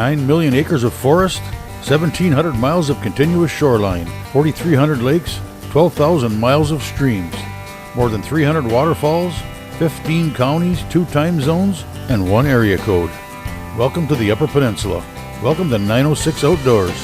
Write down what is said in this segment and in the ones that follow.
9 million acres of forest, 1,700 miles of continuous shoreline, 4,300 lakes, 12,000 miles of streams, more than 300 waterfalls, 15 counties, 2 time zones, and 1 area code. Welcome to the Upper Peninsula. Welcome to 906 Outdoors.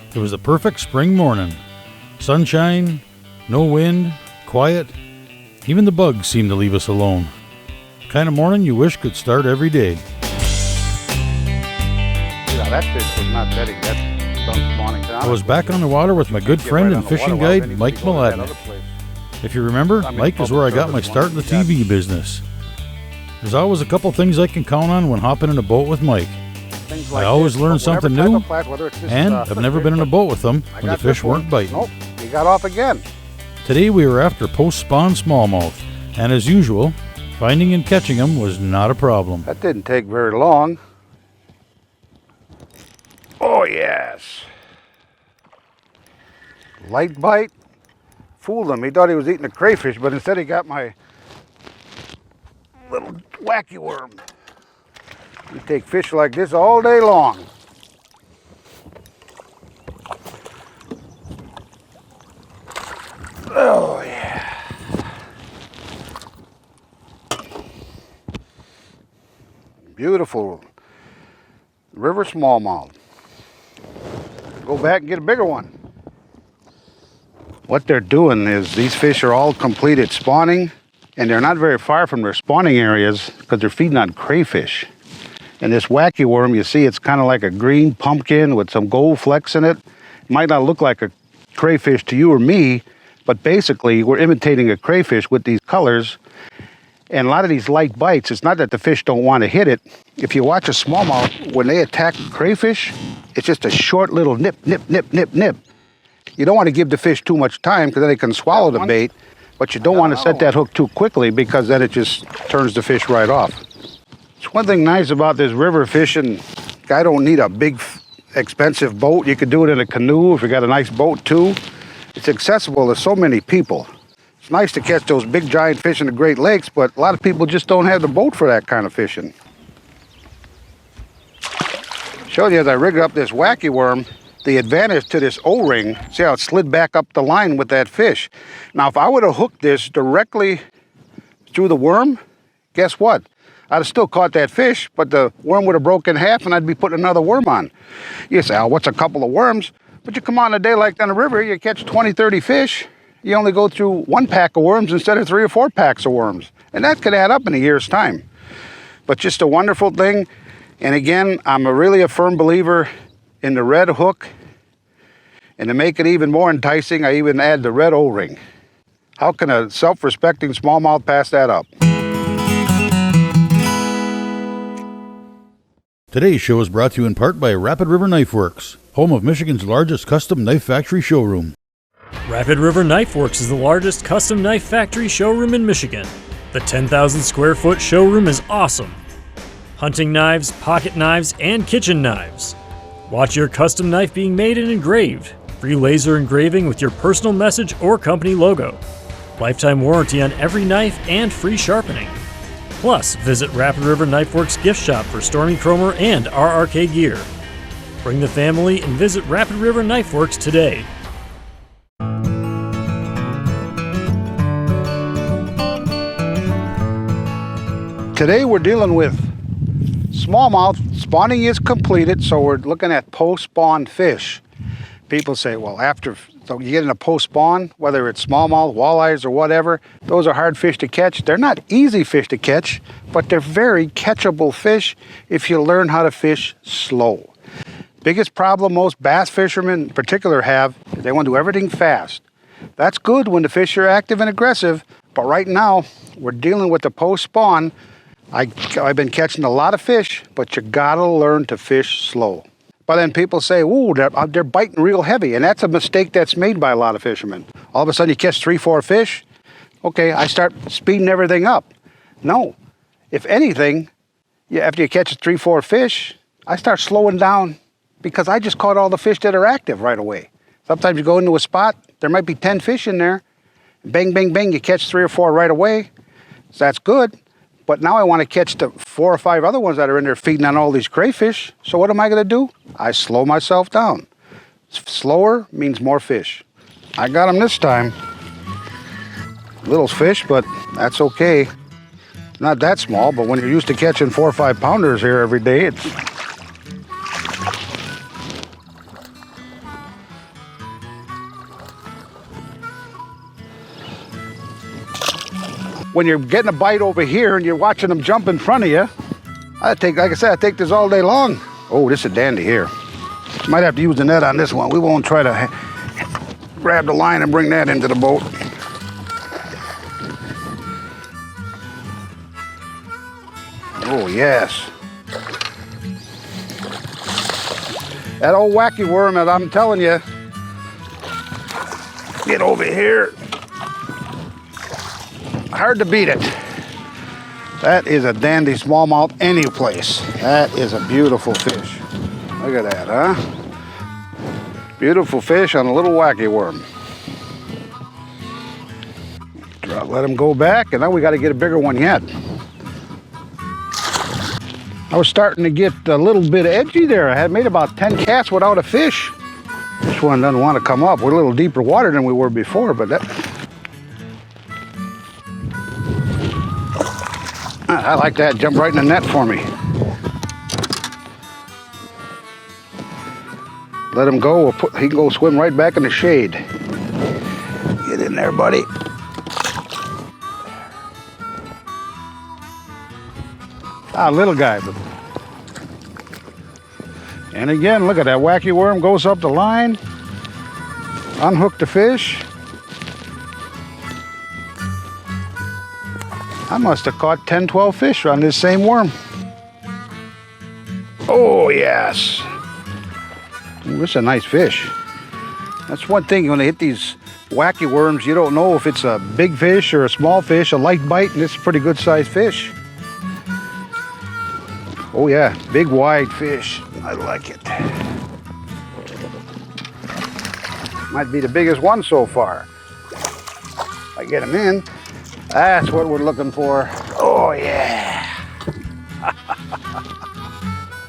It was a perfect spring morning. Sunshine, no wind, quiet. Even the bugs seemed to leave us alone. The kind of morning you wish could start every day. Yeah, that fish was not bedding. That's done spawning down. I was back on the water with my good friend and fishing guide, Mike Mladenik. If you remember, Mike is where I got my start in the TV business. There's always a couple things I can count on when hopping in a boat with Mike. I always learn something new, and I've never been in a boat with them when the fish weren't biting. Nope, he got off again. Today we were after post-spawn smallmouth, and as usual, finding and catching them was not a problem. That didn't take very long. Oh yes. Light bite. Fooled him. He thought he was eating a crayfish, but instead he got my little wacky worm. You take fish like this all day long. Oh yeah. Beautiful river smallmouth. Go back and get a bigger one. What they're doing is these fish are all completed spawning, and they're not very far from their spawning areas because they're feeding on crayfish. And this wacky worm, you see, it's kind of like a green pumpkin with some gold flecks in it. It might not look like a crayfish to you or me, but basically we're imitating a crayfish with these colors. And a lot of these light bites, it's not that the fish don't want to hit it. If you watch a smallmouth, when they attack crayfish, it's just a short little nip, nip, nip, nip, nip. You don't want to give the fish too much time because then they can swallow the bait, but you don't want to set that hook too quickly because then it just turns the fish right off. It's one thing nice about this river fishing. I don't need a big, expensive boat. You could do it in a canoe if you got a nice boat too. It's accessible to so many people. It's nice to catch those big giant fish in the Great Lakes, but a lot of people just don't have the boat for that kind of fishing. Showed you as I rigged up this wacky worm, the advantage to this O-ring, see how it slid back up the line with that fish. Now, if I would have hooked this directly through the worm, guess what? I'd have still caught that fish, but the worm would have broken in half and I'd be putting another worm on. You say, oh, what's a couple of worms? But you come on a day like down the river, you catch 20, 30 fish, you only go through 1 pack of worms instead of 3 or 4 packs of worms. And that could add up in a year's time. But just a wonderful thing. And again, I'm really a firm believer in the red hook. And to make it even more enticing, I even add the red O-ring. How can a self-respecting smallmouth pass that up? Today's show is brought to you in part by Rapid River Knifeworks, home of Michigan's largest custom knife factory showroom. Rapid River Knifeworks is the largest custom knife factory showroom in Michigan. The 10,000 square foot showroom is awesome. Hunting knives, pocket knives, and kitchen knives. Watch your custom knife being made and engraved. Free laser engraving with your personal message or company logo. Lifetime warranty on every knife and free sharpening. Plus, visit Rapid River Knifeworks gift shop for Stormy Cromer and RRK gear. Bring the family and visit Rapid River Knifeworks today. Today we're dealing with smallmouth. Spawning is completed, so we're looking at post-spawn fish. People say, well, so you get in a post-spawn, whether it's smallmouth, walleyes, or whatever, those are hard fish to catch. They're not easy fish to catch, but they're very catchable fish if you learn how to fish slow. Biggest problem most bass fishermen in particular have is they want to do everything fast. That's good when the fish are active and aggressive, but right now we're dealing with the post-spawn. I've been catching a lot of fish, but you gotta learn to fish slow. But then people say, ooh, they're biting real heavy, and that's a mistake that's made by a lot of fishermen. All of a sudden you catch 3, 4 fish, Okay, I start speeding everything up. No, if anything, after you catch 3, 4 fish, I start slowing down because I just caught all the fish that are active right away. Sometimes you go into a spot, there might be 10 fish in there. Bang, bang, bang, you catch 3 or 4 right away. So that's good. But now I want to catch the 4 or 5 other ones that are in there feeding on all these crayfish. So what am I going to do? I slow myself down. Slower means more fish. I got them this time. Little fish, but that's okay. Not that small, but when you're used to catching 4 or 5 pounders here every day, it's... When you're getting a bite over here and you're watching them jump in front of you, like I said, I take this all day long. Oh, this is a dandy here. Might have to use the net on this one. We won't try to grab the line and bring that into the boat. Oh, yes. That old wacky worm that I'm telling you, get over here. Hard to beat it. That is a dandy smallmouth any place. That is a beautiful fish. Look at that, huh? Beautiful fish on a little wacky worm. Let him go back, and now we got to get a bigger one yet. I was starting to get a little bit edgy there. I had made about 10 casts without a fish. This one doesn't want to come up. We're a little deeper water than we were before, but that... I like that. Jump right in the net for me. Let him go. He can go swim right back in the shade. Get in there, buddy. Little guy. And again, look at that wacky worm. Goes up the line. Unhook the fish. I must have caught 10, 12 fish on this same worm. Oh, yes. Ooh, this is a nice fish. That's one thing, when they hit these wacky worms, you don't know if it's a big fish or a small fish, a light bite, and this is a pretty good sized fish. Oh yeah, big wide fish. I like it. Might be the biggest one so far. If I get him in. That's what we're looking for. Oh, yeah.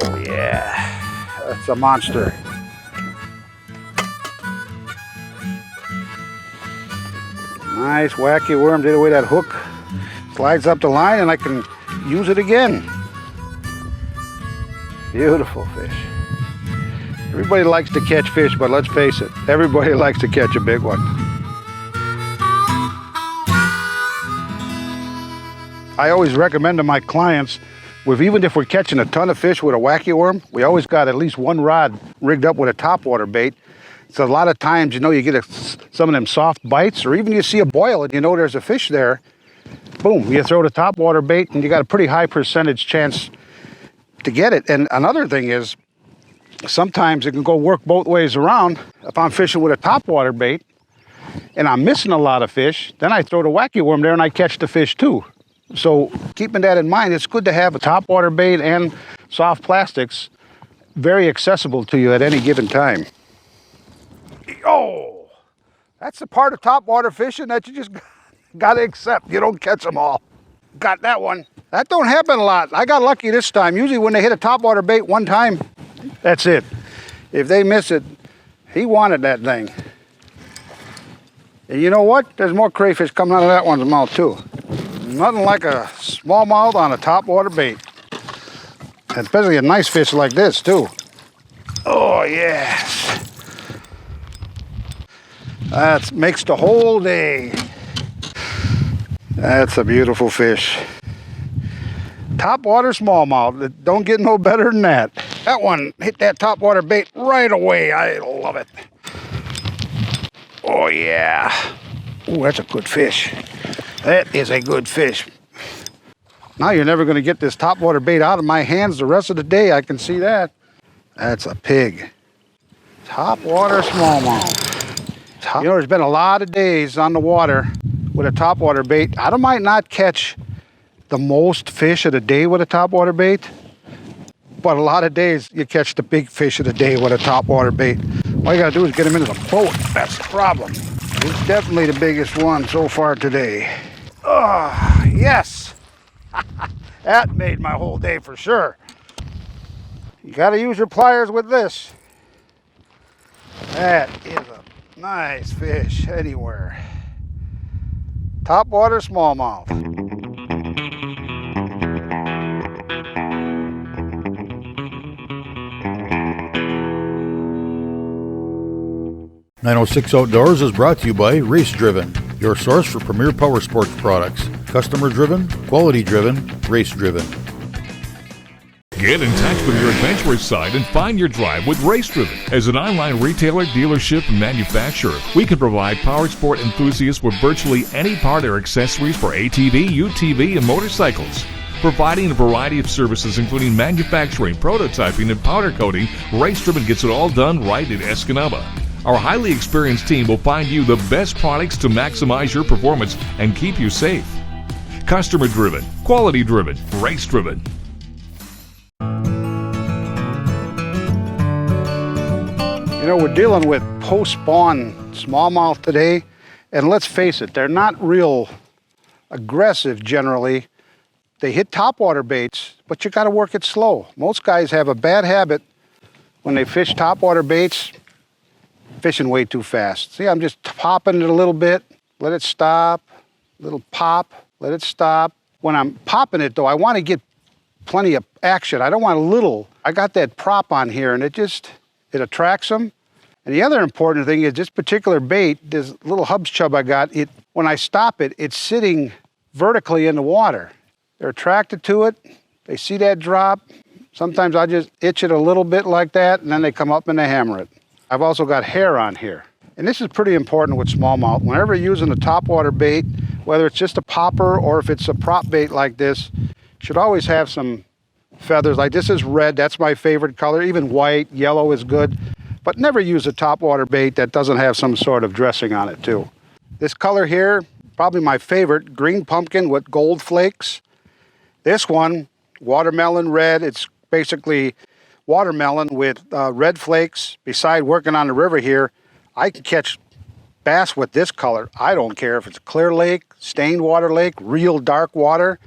Oh, yeah. That's a monster. Nice wacky worm. Did away that hook. Slides up the line and I can use it again. Beautiful fish. Everybody likes to catch fish, but let's face it, everybody likes to catch a big one. I always recommend to my clients, even if we're catching a ton of fish with a wacky worm, we always got at least one rod rigged up with a topwater bait. So a lot of times, you get some of them soft bites, or even you see a boil and you know there's a fish there. Boom, you throw the topwater bait and you got a pretty high percentage chance to get it. And another thing is, sometimes it can go work both ways around. If I'm fishing with a topwater bait and I'm missing a lot of fish, then I throw the wacky worm there and I catch the fish too. So keeping that in mind, it's good to have a topwater bait and soft plastics very accessible to you at any given time. Oh, that's the part of topwater fishing that you just got to accept. You don't catch them all. Got that one. That don't happen a lot. I got lucky this time. Usually when they hit a topwater bait one time, that's it. If they miss it, he wanted that thing. And you know what? There's more crayfish coming out of that one's mouth too. Nothing like a smallmouth on a topwater bait. Especially a nice fish like this too. Oh yes. That makes the whole day. That's a beautiful fish. Topwater smallmouth. Don't get no better than that. That one hit that topwater bait right away. I love it. Oh yeah. Oh, that's a good fish. That is a good fish. Now you're never going to get this topwater bait out of my hands the rest of the day. I can see that. That's a pig. Topwater smallmouth. There's been a lot of days on the water with a topwater bait. I might not catch the most fish of the day with a topwater bait, but a lot of days you catch the big fish of the day with a topwater bait. All you gotta do is get them into the boat. That's the problem. It's definitely the biggest one so far today. Oh, yes. That made my whole day for sure. You gotta use your pliers with this. That is a nice fish anywhere. Topwater smallmouth. 906 Outdoors is brought to you by Race Driven, your source for premier power sports products. Customer driven, quality driven, race driven. Get in touch with your adventurous side and find your drive with Race Driven. As an online retailer, dealership, and manufacturer, we can provide power sport enthusiasts with virtually any part or accessories for ATV, UTV, and motorcycles. Providing a variety of services including manufacturing, prototyping, and powder coating, Race Driven gets it all done right in Escanaba. Our highly experienced team will find you the best products to maximize your performance and keep you safe. Customer driven, quality driven, race driven. You know, we're dealing with post-spawn smallmouth today, and let's face it, they're not real aggressive generally. They hit topwater baits, but you gotta work it slow. Most guys have a bad habit when they fish topwater baits, fishing way too fast. See, I'm just popping it a little bit, let it stop, little pop, let it stop. When I'm popping it though, I wanna get plenty of action. I don't want a little. I got that prop on here and it attracts them. And the other important thing is this particular bait, this little hubs chub I got, when I stop it, it's sitting vertically in the water. They're attracted to it. They see that drop. Sometimes I just itch it a little bit like that, and then they come up and they hammer it. I've also got hair on here. And this is pretty important with smallmouth. Whenever you're using a topwater bait, whether it's just a popper or if it's a prop bait like this, you should always have some feathers. Like this is red, that's my favorite color. Even white, yellow is good. But never use a topwater bait that doesn't have some sort of dressing on it too. This color here, probably my favorite, green pumpkin with gold flakes. This one, watermelon red. It's basically watermelon with red flakes. Beside working on the river here, I can catch bass with this color. I don't care if it's a clear lake, stained water lake, real dark water.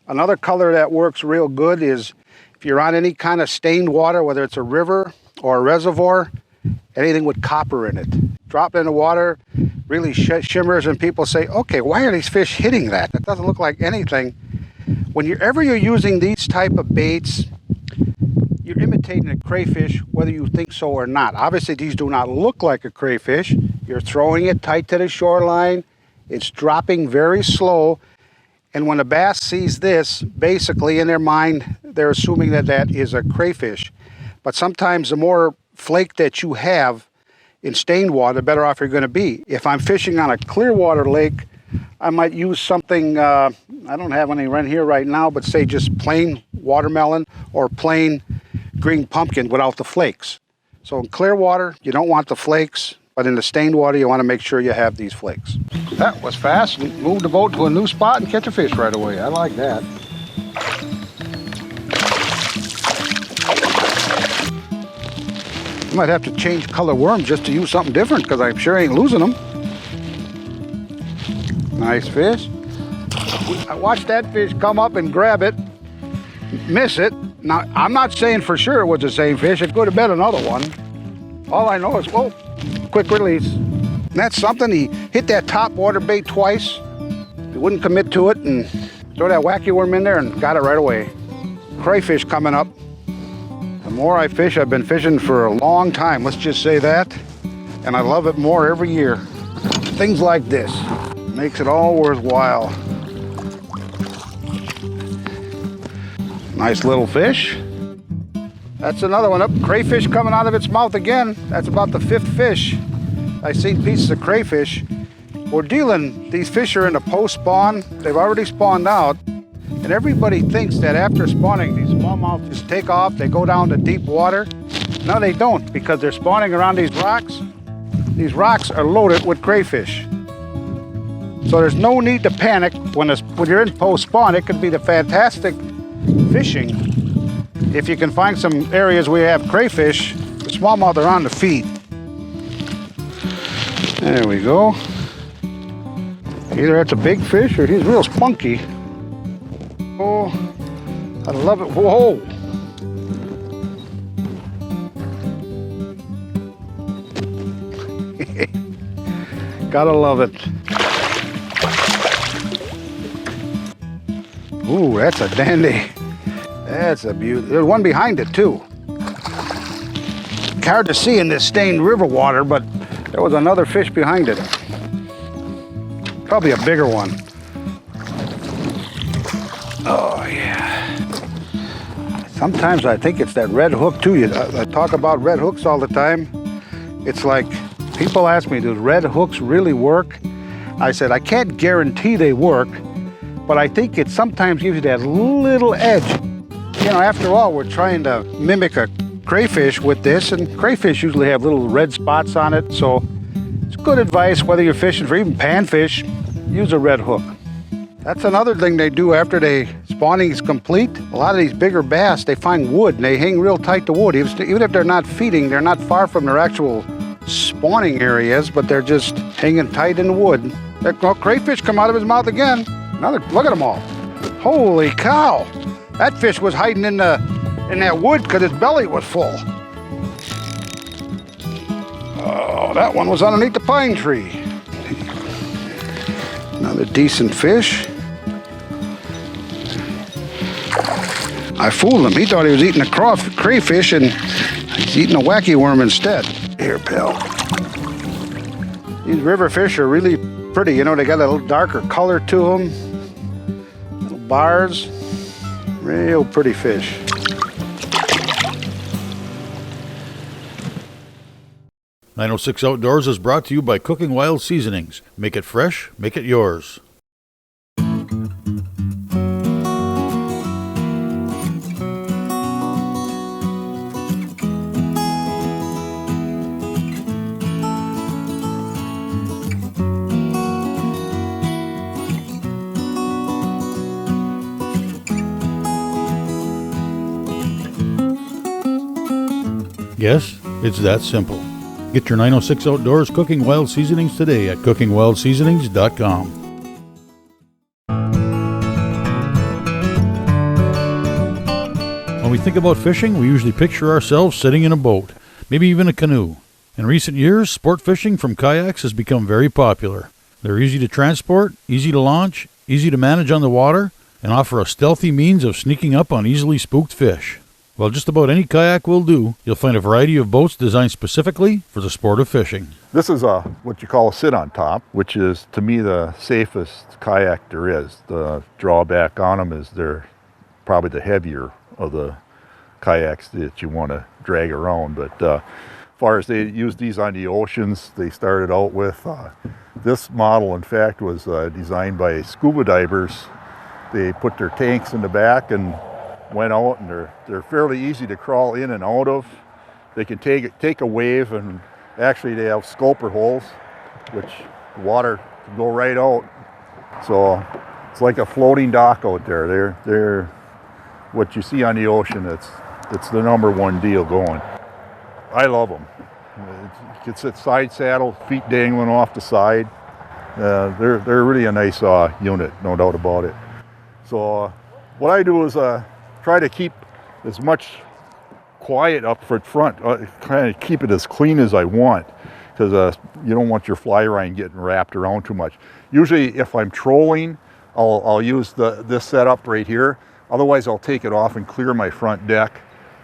Another color that works real good is if you're on any kind of stained water, whether it's a river or a reservoir, anything with copper in it. Drop it in the water, really shimmers, and people say, okay, why are these fish hitting that? That doesn't look like anything. Whenever you're using these type of baits, you're imitating a crayfish, whether you think so or not. Obviously, these do not look like a crayfish. You're throwing it tight to the shoreline. It's dropping very slow. And when a bass sees this, basically in their mind, they're assuming that that is a crayfish. But sometimes the more flake that you have in stained water, the better off you're going to be. If I'm fishing on a clear water lake, I might use something, I don't have any right here right now, but say just plain watermelon or plain green pumpkin without the flakes. So in clear water, you don't want the flakes, but in the stained water, you want to make sure you have these flakes. That was fast. Move the boat to a new spot and catch a fish right away. I like that. You might have to change color worms just to use something different because I'm sure I ain't losing them. Nice fish. I watched that fish come up and grab it, miss it. Now, I'm not saying for sure it was the same fish. It could have been another one. All I know is, whoa, quick release. And that's something. He hit that top water bait twice. He wouldn't commit to it and throw that wacky worm in there and got it right away. Crayfish coming up. The more I fish, I've been fishing for a long time, let's just say that. And I love it more every year. Things like this makes it all worthwhile. Nice little fish. That's another one up. Crayfish coming out of its mouth again. That's about the 5th fish. I've seen pieces of crayfish. We're dealing, these fish are in a post-spawn. They've already spawned out. And everybody thinks that after spawning, these smallmouth just take off, they go down to deep water. No, they don't, because they're spawning around these rocks. These rocks are loaded with crayfish. So there's no need to panic when you're in post-spawn. It could be the fantastic fishing. If you can find some areas where you have crayfish, the smallmouth are on the feed. There we go. Either that's a big fish or he's real spunky. Oh, I love it. Whoa! Gotta love it. Ooh, that's a dandy. That's a beauty. There's one behind it too. Hard to see in this stained river water, but there was another fish behind it. Probably a bigger one. Oh yeah. Sometimes I think it's that red hook too. I talk about red hooks all the time. It's like people ask me, do red hooks really work? I said, I can't guarantee they work, but I think it sometimes gives you that little edge. You know, after all, we're trying to mimic a crayfish with this, and crayfish usually have little red spots on it, so it's good advice whether you're fishing for even panfish, use a red hook. That's another thing they do after spawning is complete. A lot of these bigger bass, they find wood and they hang real tight to wood. Even if they're not feeding, they're not far from their actual spawning areas, but they're just hanging tight in the wood. Crayfish come out of his mouth again. Look at them all. Holy cow! That fish was hiding in that wood because his belly was full. Oh, that one was underneath the pine tree. Another decent fish. I fooled him. He thought he was eating a crayfish and he's eating a wacky worm instead. Here, pal. These river fish are really pretty. You know, they got a little darker color to them. Little bars. Real pretty fish. .906 Outdoors is brought to you by Cooking Wild Seasonings. Make it fresh, make it yours. Yes, it's that simple. Get your 906 Outdoors Cooking Wild Seasonings today at cookingwildseasonings.com. When we think about fishing, we usually picture ourselves sitting in a boat, maybe even a canoe. In recent years, sport fishing from kayaks has become very popular. They're easy to transport, easy to launch, easy to manage on the water, and offer a stealthy means of sneaking up on easily spooked fish. Well, just about any kayak will do. You'll find a variety of boats designed specifically for the sport of fishing. This is what you call a sit-on-top, which is, to me, the safest kayak there is. The drawback on them is they're probably the heavier of the kayaks that you want to drag around. But as far as they use these on the oceans, they started out with this model, in fact, was designed by scuba divers. They put their tanks in the back and went out, and they're fairly easy to crawl in and out of. They can take a wave, and actually they have sculper holes, which the water can go right out. So it's like a floating dock out there. They're what you see on the ocean. It's the number one deal going. I love them. You can sit side saddle, feet dangling off the side. They're really a nice unit, no doubt about it. So what I do is try to keep as much quiet up front, kind of keep it as clean as I want, because you don't want your fly line getting wrapped around too much. Usually if I'm trolling, I'll use this setup right here. Otherwise I'll take it off and clear my front deck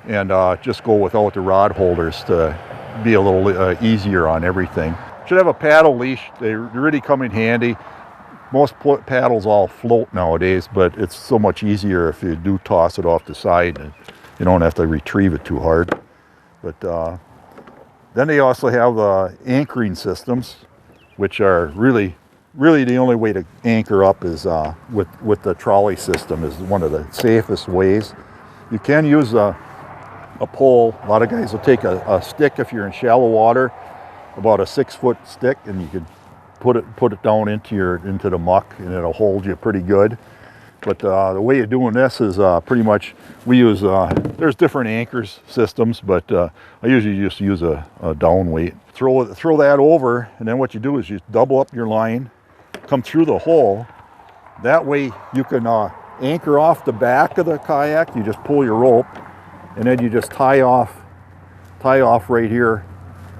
and just go without the rod holders to be a little easier on everything. Should have a paddle leash. They really come in handy. Most paddles all float nowadays, but it's so much easier if you do toss it off the side and you don't have to retrieve it too hard. But then they also have anchoring systems, which are really the only way to anchor up is with the trolley system is one of the safest ways. You can use a pole. A lot of guys will take a stick if you're in shallow water, about a 6-foot stick, and you can put it down into the muck, and it'll hold you pretty good. But the way of doing this is pretty much, we use, there's different anchors systems, but I usually just use a down weight. Throw that over, and then what you do is you double up your line, come through the hole. That way you can anchor off the back of the kayak. You just pull your rope, and then you just tie off right here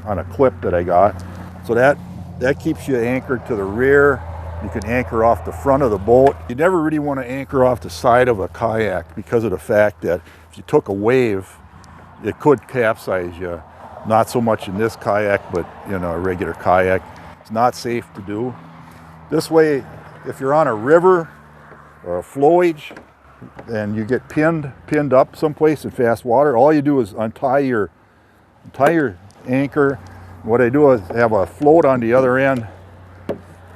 on a clip that I got. So that keeps you anchored to the rear. You can anchor off the front of the boat. You never really want to anchor off the side of a kayak because of the fact that if you took a wave, it could capsize you. Not so much in this kayak, but in a regular kayak. It's not safe to do. This way, if you're on a river or a flowage and you get pinned up someplace in fast water, all you do is untie your anchor. What I do is have a float on the other end.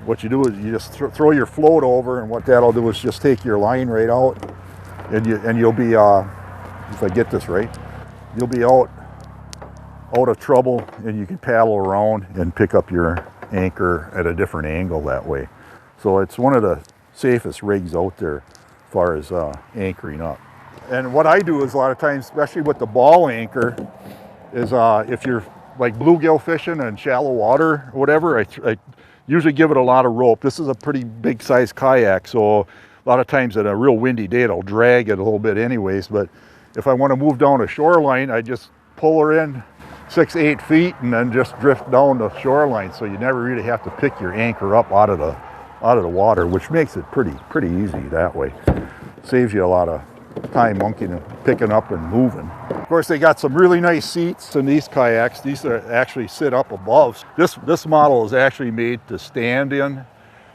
What you do is you just throw your float over, and what that'll do is just take your line right out, and you'll be, if I get this right, you'll be out of trouble, and you can paddle around and pick up your anchor at a different angle that way. So it's one of the safest rigs out there as far as anchoring up. And what I do is a lot of times, especially with the ball anchor, is if you're like bluegill fishing in shallow water or whatever, I usually give it a lot of rope. This is a pretty big size kayak, so a lot of times at a real windy day it'll drag it a little bit anyways, but if I want to move down a shoreline, I just pull her in 6-8 feet and then just drift down the shoreline, so you never really have to pick your anchor up out of the water, which makes it pretty easy that way. Saves you a lot of time monkeying and picking up and moving. Of course, they got some really nice seats in these kayaks. These are actually sit up above. This model is actually made to stand in.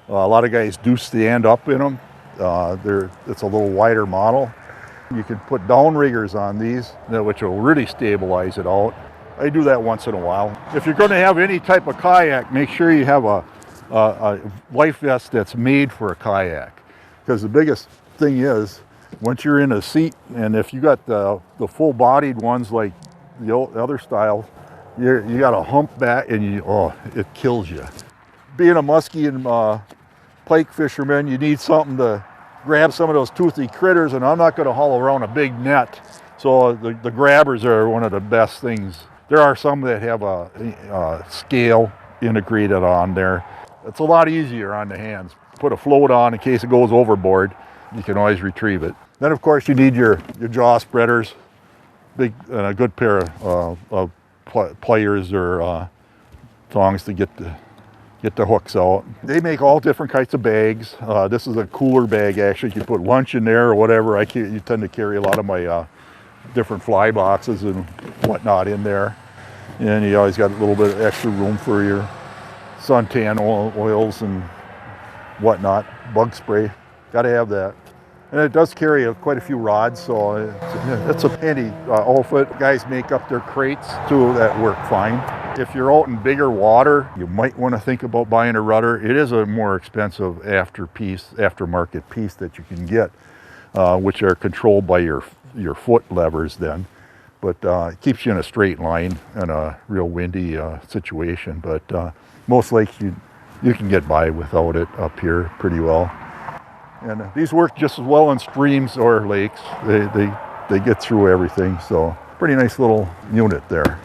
A lot of guys do stand up in them. It's a little wider model. You can put downriggers on these, which will really stabilize it out. I do that once in a while. If you're going to have any type of kayak, make sure you have a life vest that's made for a kayak. Because the biggest thing is, once you're in a seat, and if you got the full-bodied ones like the other styles, you got a hump back, and it kills you. Being a muskie and pike fisherman, you need something to grab some of those toothy critters, and I'm not going to haul around a big net, so the grabbers are one of the best things. There are some that have a scale integrated on there. It's a lot easier on the hands. Put a float on in case it goes overboard. You can always retrieve it. Then of course you need your jaw spreaders, a good pair of pliers or tongs to get the hooks out. They make all different kinds of bags. This is a cooler bag actually. You can put lunch in there or whatever. You tend to carry a lot of my different fly boxes and whatnot in there. And you always got a little bit of extra room for your suntan oils and whatnot, bug spray. Got to have that. And it does carry quite a few rods, so it's a handy outfit. Guys make up their crates too that work fine. If you're out in bigger water, you might want to think about buying a rudder. It is a more expensive aftermarket piece that you can get, which are controlled by your foot levers then. But it keeps you in a straight line in a real windy situation. But most lakes you can get by without it up here pretty well. And these work just as well in streams or lakes. They get through everything, so pretty nice little unit there.